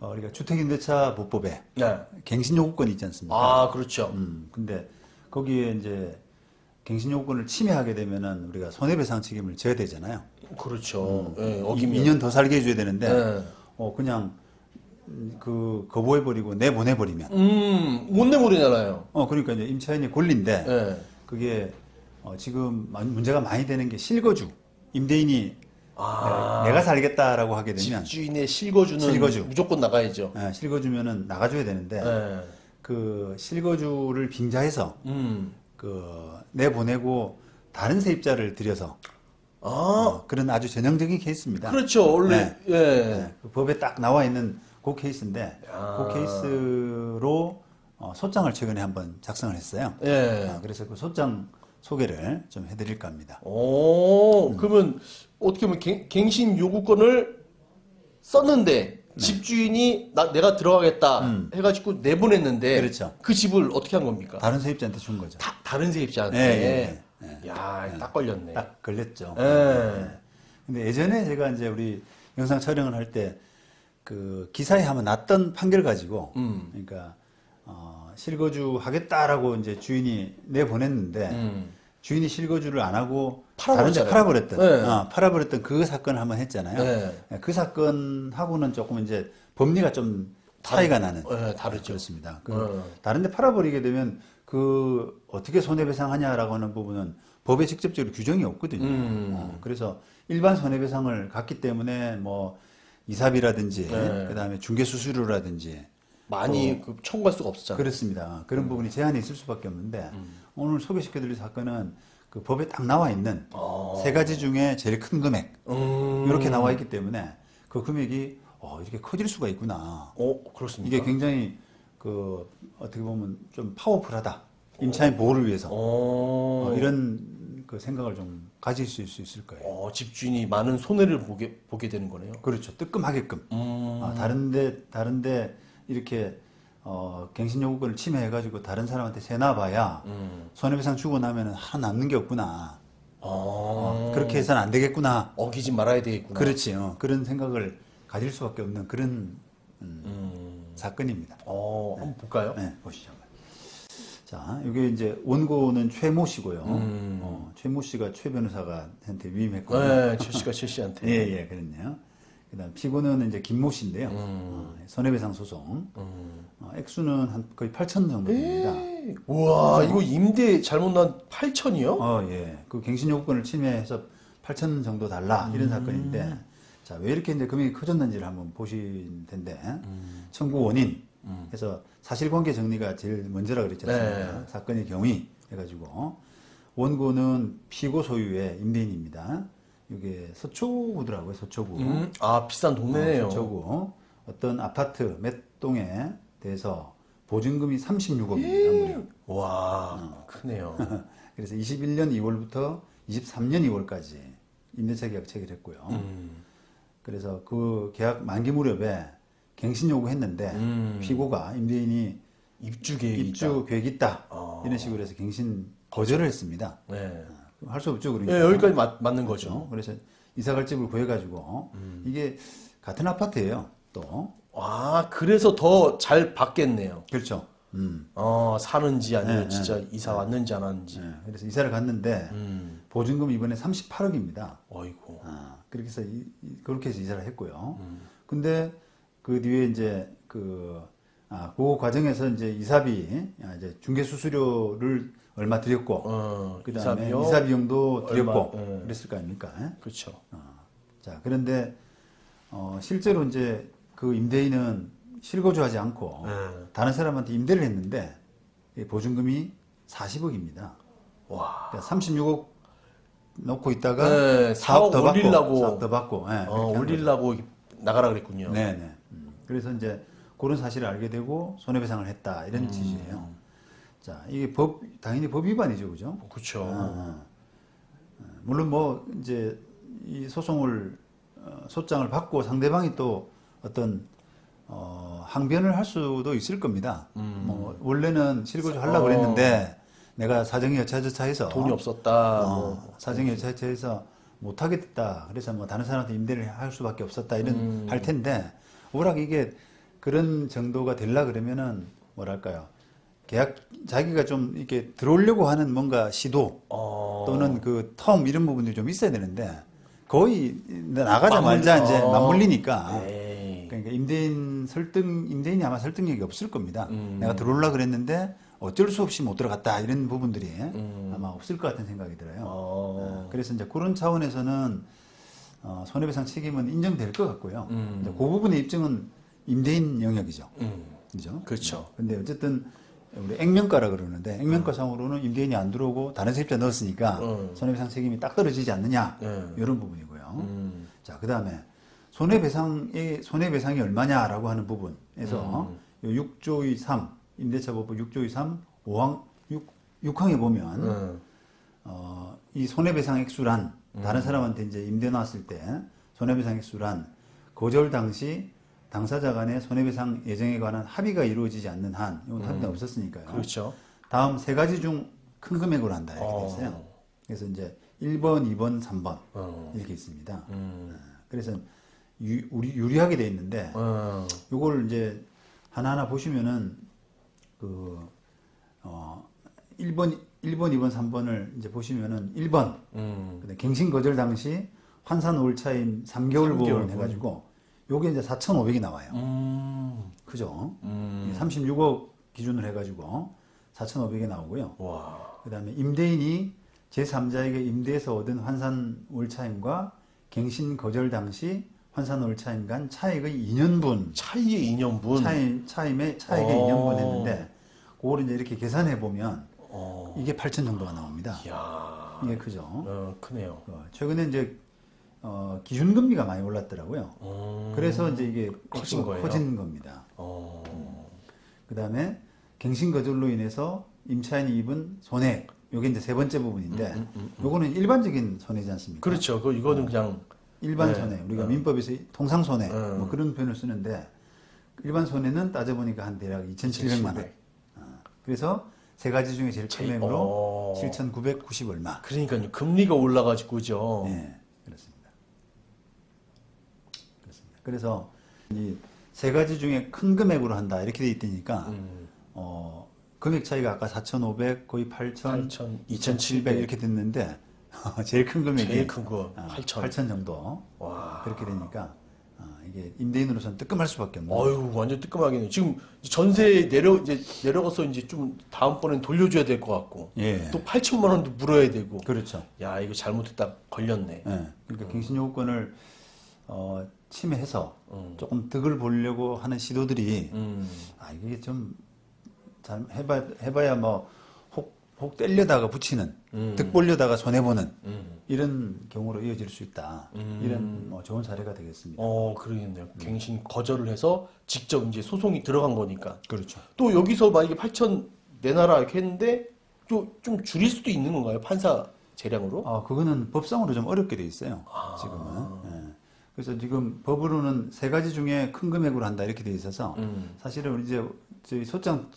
우리가 주택임대차 보법에 네. 갱신요구권이 있지 않습니까? 아, 그렇죠. 근데 거기에 이제 갱신요구권을 침해하게 되면은 우리가 손해배상 책임을 져야 되잖아요. 그렇죠. 예, 어기면. 2년 더 살게 해줘야 되는데, 네. 그냥 거부해버리고 내보내버리면. 못 내버리잖아요. 그러니까 이제 임차인이 권리인데, 예. 그게 지금 문제가 많이 되는 게 실거주. 임대인이 내가 살겠다라고 하게 되면 집주인의 실거주는 실거주. 무조건 나가야죠. 실거주면은 나가줘야 되는데 예. 그 실거주를 빙자해서 음. 내보내고 다른 세입자를 들여서 그런 아주 전형적인 케이스입니다. 그렇죠. 원래, 네. 예. 그 법에 딱 나와 있는 그 케이스인데 그 케이스로 소장을 최근에 한번 작성을 했어요. 예. 그래서 그 소장 소개를 좀 해드릴까 합니다. 그러면 어떻게 보면 갱신 요구권을 썼는데 집주인이 내가 들어가겠다 해가지고 내보냈는데 그렇죠. 그 집을 어떻게 한 겁니까? 다른 세입자한테 준 거죠. 다른 세입자한테. 야, 딱 걸렸네. 딱 걸렸죠. 예. 근데 예전에 제가 이제 우리 영상 촬영을 할 때 그 기사에 한번 났던 판결 가지고 그러니까 실거주 하겠다라고 이제 주인이 내보냈는데 주인이 실거주를 안 하고 다른 데 팔아버렸던 네. 팔아버렸던 그 사건을 한번 했잖아요. 네. 그 사건하고는 조금 이제 법리가 좀 차이가 나는. 다르죠. 그렇습니다. 다른 데 팔아버리게 되면 그 어떻게 손해배상하냐라고 하는 부분은 법에 직접적으로 규정이 없거든요. 그래서 일반 손해배상을 갖기 때문에 뭐 이사비라든지 그다음에 중개수수료라든지 많이 청구할 수가 없었잖아요. 그렇습니다. 그런 부분이 제한이 있을 수밖에 없는데 오늘 소개시켜드릴 사건은 그 법에 딱 나와 있는 세 가지 중에 제일 큰 금액 이렇게 나와 있기 때문에 그 금액이 이렇게 커질 수가 있구나. 그렇습니까? 이게 굉장히 어떻게 보면 좀 파워풀하다. 임차인 보호를 위해서 이런 그 생각을 좀 가질 수 있을 거예요. 집주인이 많은 손해를 보게 되는 거네요. 그렇죠. 뜨끔하게끔. 다른데 이렇게 갱신 요구권을 침해해가지고 다른 사람한테 세나봐야 손해배상 주고 나면은 하나 남는 게 없구나. 그렇게 해서는 안 되겠구나. 어기지 말아야 되겠구나. 그렇지. 그런 생각을 가질 수밖에 없는 그런 사건입니다. 한번 볼까요? 네, 보시죠. 자, 이게 이제 원고는 최모 씨고요. 최모 씨가 최 변호사한테 위임했거든요. 네, 최 씨한테. 예, 그렇네요. 그다음 피고는 이제 김모 씨인데요. 손해배상 소송. 액수는 한 거의 8천 정도 됩니다. 우와, 이거 임대 잘못 난 8천이요? 예. 그 갱신 요구권을 침해해서 8천 정도 달라 이런 사건인데, 자, 왜 이렇게 이제 금액이 커졌는지를 한번 보실 텐데, 청구 원인 해서 사실관계 정리가 제일 먼저라 그랬지 않습니까? 사건의 경위 해가지고 원고는 피고 소유의 임대인입니다. 이게 서초구더라고요, 서초구. 비싼 동네네요. 서초구. 어떤 아파트 몇 동에 대해서 보증금이 36억입니다, 무려. 와, 크네요. 그래서 21년 2월부터 23년 2월까지 임대차 계약 체결했고요. 그래서 그 계약 만기 무렵에 갱신 요구했는데 피고가 임대인이 입주 계획이 있다 이런 식으로 해서 갱신 거절을 했습니다. 네. 할 수 없죠, 그러니까. 네, 여기까지 맞는 거죠. 그래서 이사갈 집을 구해가지고 이게 같은 아파트예요, 또. 그래서 더 잘 받겠네요. 그렇죠. 사는지 아니면 진짜 이사 왔는지 안 왔는지. 그래서 이사를 갔는데 보증금 이번에 38억입니다. 어이고. 그렇게 해서 그렇게 해서 이사를 했고요. 근데 그 뒤에 이제 그 과정에서 이제 이사비, 이제 중개 수수료를 얼마 드렸고, 그다음에 이사 비용도 드렸고, 그랬을 거 아닙니까? 그렇죠. 자, 그런데 실제로 이제 그 임대인은 실거주하지 않고 다른 사람한테 임대를 했는데 보증금이 40억입니다. 와. 그러니까 36억 넣고 있다가 4억 올리려고 4억 더 받고, 올리려고 나가라 그랬군요. 네네. 그래서 이제 그런 사실을 알게 되고 손해배상을 했다 이런 취지예요. 자, 이게 당연히 법 위반이죠, 그죠? 그렇죠. 물론 뭐 이제 이 소장을 받고 상대방이 또 어떤 항변을 할 수도 있을 겁니다. 뭐 원래는 실거주 하려고 그랬는데 내가 사정이 여차저차해서 돈이 없었다. 사정이 여차저차해서 못하게 됐다. 그래서 뭐 다른 사람한테 임대를 할 수밖에 없었다 이런 할 텐데 워낙 이게 그런 정도가 되려 그러면은 뭐랄까요? 계약 자기가 좀 이렇게 들어오려고 하는 뭔가 시도 또는 그 텀 이런 부분들이 좀 있어야 되는데 거의 나가자마자 이제 맞물리니까 에이. 그러니까 임대인이 아마 설득력이 없을 겁니다. 내가 들어오려고 그랬는데 어쩔 수 없이 못 들어갔다 이런 부분들이 아마 없을 것 같은 생각이 들어요. 그래서 이제 그런 차원에서는 손해배상 책임은 인정될 것 같고요. 이제 그 부분의 입증은 임대인 영역이죠. 그죠? 그렇죠. 근데 어쨌든 우리 액면가라 그러는데 액면가상으로는 임대인이 안 들어오고 다른 세입자 넣었으니까 손해배상 책임이 딱 떨어지지 않느냐 이런 부분이고요. 자, 그다음에 손해배상이 얼마냐라고 하는 부분에서 요 6조 3 임대차법부 6조 3 5항 6항에 보면 이 손해배상 액수란 다른 사람한테 이제 임대 나왔을 때 손해배상 액수란 거절 당시 당사자 간의 손해배상 예정에 관한 합의가 이루어지지 않는 한, 이건 합의가 없었으니까요. 그렇죠. 다음 세 가지 중 큰 금액으로 한다 이렇게 돼 있어요. 그래서 이제 1번, 2번, 3번 이렇게 있습니다. 그래서 우리 유리하게 돼 있는데 요걸 이제 하나하나 보시면은 그 1번, 2번, 3번을 이제 보시면은 1번 그다음에 갱신 거절 당시 환산 올차임 3개월 보험 해가지고 요게 이제 4,500이 나와요. 그죠? 36억 기준으로 해가지고 4,500이 나오고요. 와. 그 다음에 임대인이 제3자에게 임대에서 얻은 환산 올차임과 갱신 거절 당시 환산 올차임 간 차액의 2년분. 차이의 2년분. 차임의 차액의 2년분 했는데, 그걸 이제 이렇게 계산해 보면, 이게 8천 정도가 나옵니다. 이야. 이게 크죠? 크네요. 최근에 이제, 기준금리가 많이 올랐더라고요. 그래서 이제 이게 커진 거예요? 커진 겁니다. 그 다음에 갱신 거절로 인해서 임차인이 입은 손해, 요게 이제 세 번째 부분인데, 요거는 일반적인 손해지 않습니까? 그렇죠. 이거는 그냥 일반 손해, 우리가 민법에서 통상 손해, 뭐 그런 표현을 쓰는데, 일반 손해는 따져보니까 한 대략 2,700만 원. 그래서 세 가지 중에 제일 큰 금액으로 7,990 얼마. 그러니까요. 금리가 올라가지고죠. 네, 그렇습니다. 그래서 이 세 가지 중에 큰 금액으로 한다 이렇게 돼 있으니까 금액 차이가 아까 4,500, 거의 8,000, 2,700 이렇게 됐는데 제일 큰 금액이 제일 큰 거 8,000. 8,000 정도. 와. 그렇게 되니까 이게 임대인으로서는 뜨끔할 수밖에 없는. 어유 완전 뜨끔하겠네. 지금 전세 내려가서 이제 좀 다음번엔 돌려줘야 될 것 같고. 예. 또 8천만 원도 물어야 되고. 그렇죠. 야 이거 잘못했다 걸렸네. 예. 그러니까 갱신 요구권을 침해해서 조금 득을 보려고 하는 시도들이 이게 좀 잘 해봐야 뭐 혹 떼려다가 붙이는 득 보려다가 손해 보는 이런 경우로 이어질 수 있다. 이런 뭐 좋은 사례가 되겠습니다. 그러겠네요. 갱신 거절을 해서 직접 이제 소송이 들어간 거니까. 그렇죠. 또 여기서 만약에 8천 내놔라 이렇게 했는데 좀 줄일 수도 있는 건가요? 판사 재량으로? 그거는 법상으로 좀 어렵게 돼 있어요. 지금은. 예. 그래서 지금 법으로는 세 가지 중에 큰 금액으로 한다 이렇게 돼 있어서 사실은 이제 저희 소장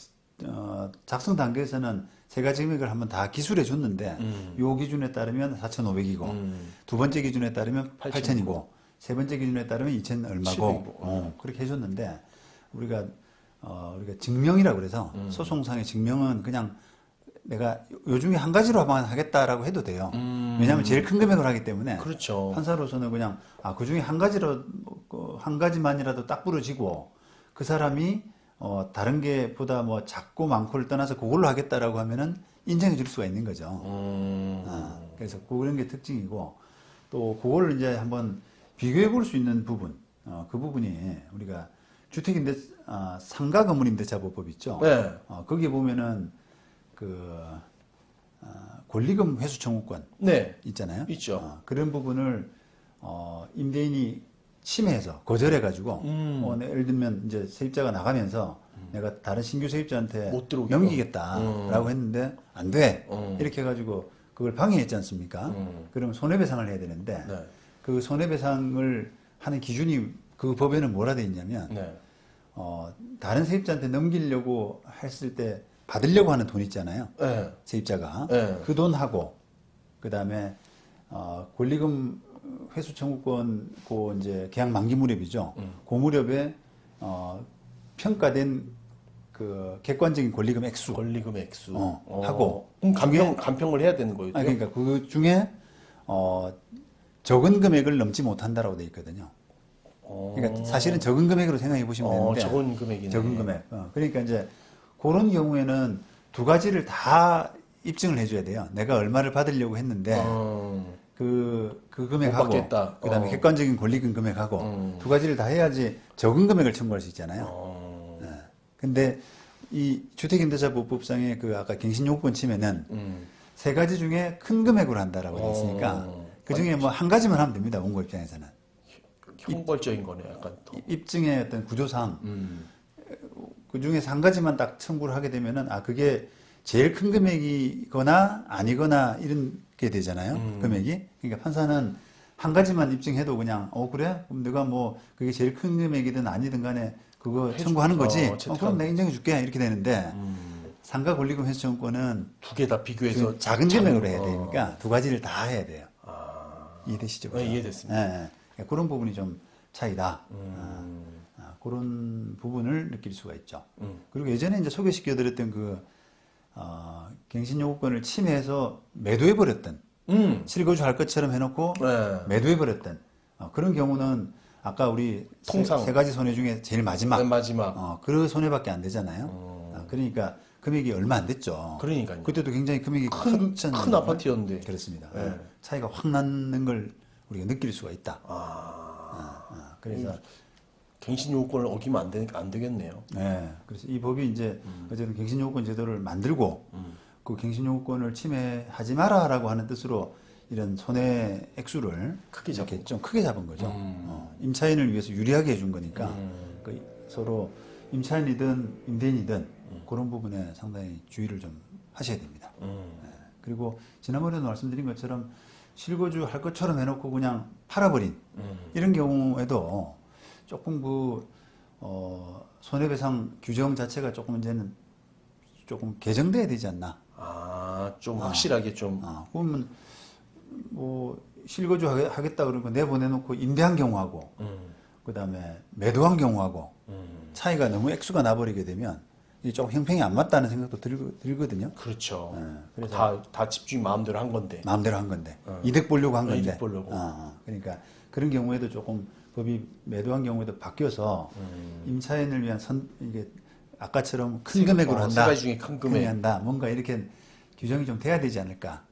작성 단계에서는 세 가지 금액을 한번 다 기술해 줬는데 요 기준에 따르면 4,500이고 두 번째 기준에 따르면 8,000이고 세 번째 기준에 따르면 2,000 얼마고 그렇게 해줬는데 우리가 증명이라고 그래서 소송상의 증명은 그냥 내가 요 중에 한 가지로만 하겠다라고 해도 돼요. 왜냐하면 제일 큰 금액을 하기 때문에 그렇죠. 판사로서는 그냥 그 중에 한 가지만이라도 딱 부러지고 그 사람이 다른 게 보다 뭐 작고 많고를 떠나서 그걸로 하겠다라고 하면은 인정해 줄 수가 있는 거죠. 그래서 그런 게 특징이고 또 그거를 이제 한번 비교해 볼 수 있는 부분, 그 부분이 우리가 주택임대 상가 건물임대차보법 있죠. 네. 거기 보면은 권리금 회수 청구권 네. 있잖아요. 있죠. 그런 부분을 임대인이 침해해서 거절해가지고 예를 들면 이제 세입자가 나가면서 내가 다른 신규 세입자한테 못 들어오게. 넘기겠다라고 했는데 안 돼. 이렇게 해가지고 그걸 방해했지 않습니까? 그러면 손해배상을 해야 되는데 네. 그 손해배상을 하는 기준이 그 법에는 뭐라 돼 있냐면 네. 다른 세입자한테 넘기려고 했을 때 받으려고 하는 돈 있잖아요. 네. 세입자가 네. 그 돈하고 그 다음에 권리금 회수 청구권 그 이제 계약 만기 무렵이죠. 그 무렵에 평가된 그 객관적인 권리금 액수 권리금 액수 하고 그럼 간평을 해야 되는 거예요? 그러니까 그 중에 적은 금액을 넘지 못한다라고 돼 있거든요. 그러니까 사실은 적은 금액으로 생각해 보시면 되는데 적은 금액이네. 적은 금액. 그러니까 이제 그런 경우에는 두 가지를 다 입증을 해줘야 돼요. 내가 얼마를 받으려고 했는데 그 금액하고 받겠다. 그다음에 객관적인 권리금 금액하고 두 가지를 다 해야지 적은 금액을 청구할 수 있잖아요. 네. 근데 이 주택임대차보호법상의 그 아까 갱신요건 침해는 세 가지 중에 큰 금액으로 한다라고 되어 있으니까 그 중에 뭐 한 가지만 하면 됩니다. 원고 입장에서는. 형벌적인 거네, 약간. 더. 입증의 어떤 구조상 그 중에서 한 가지만 딱 청구를 하게 되면은 그게 제일 큰 금액이거나 아니거나 이런 게 되잖아요. 금액이. 그러니까 판사는 한 가지만 입증해도 그냥 그래? 그럼 내가 뭐 그게 제일 큰 금액이든 아니든 간에 그거 청구하는 거지. 그럼 내가 인정해 줄게. 이렇게 되는데 상가 권리금 회수 청구권은 두 개 다 비교해서 작은 금액으로 해야 되니까 두 가지를 다 해야 돼요. 이해되시죠? 네, 이해됐습니다. 예. 그런 부분이 좀 차이다. 그런 부분을 느낄 수가 있죠. 그리고 예전에 이제 소개시켜드렸던 그 갱신요구권을 침해해서 매도해버렸던 실거주 할 것처럼 해놓고 매도해버렸던 그런 경우는 아까 우리 통상 세 가지 손해 중에 제일 마지막 맨 마지막 그 손해밖에 안 되잖아요. 그러니까 금액이 얼마 안 됐죠. 그러니까요. 그때도 굉장히 금액이 큰 아파트였는데 그렇습니다. 네. 차이가 확 나는 걸 우리가 느낄 수가 있다. 그래서 갱신 요건을 어기면 안 되겠네요. 네, 그래서 이 법이 이제 어쨌든 갱신요건 제도를 만들고 그 갱신요건을 침해하지 마라라고 하는 뜻으로 이런 손해 액수를 크게 이렇게 좀 크게 잡은 거죠. 임차인을 위해서 유리하게 해준 거니까 그 서로 임차인이든 임대인이든 그런 부분에 상당히 주의를 좀 하셔야 됩니다. 네. 그리고 지난번에도 말씀드린 것처럼 실거주 할 것처럼 해놓고 그냥 팔아버린 이런 경우에도 조금 손해배상 규정 자체가 조금 이제는 조금 개정돼야 되지 않나. 좀 확실하게 좀. 그러면 뭐 실거주 하겠다 그러고 내보내놓고 임대한 경우하고 그다음에 매도한 경우하고 차이가 너무 액수가 나버리게 되면 이게 좀 형평이 안 맞다는 생각도 들거든요. 그렇죠. 그래서 다 집주인 마음대로 한 건데. 마음대로 한 건데 이득 보려고 한 건데. 이득 보려고. 그러니까 그런 경우에도 조금 법이 매도한 경우에도 바뀌어서 임차인을 위한 이게 아까처럼 큰 금액으로 한다. 세 가지 중에 큰 금액. 한다. 뭔가 이렇게 규정이 좀 돼야 되지 않을까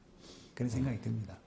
그런 생각이 듭니다.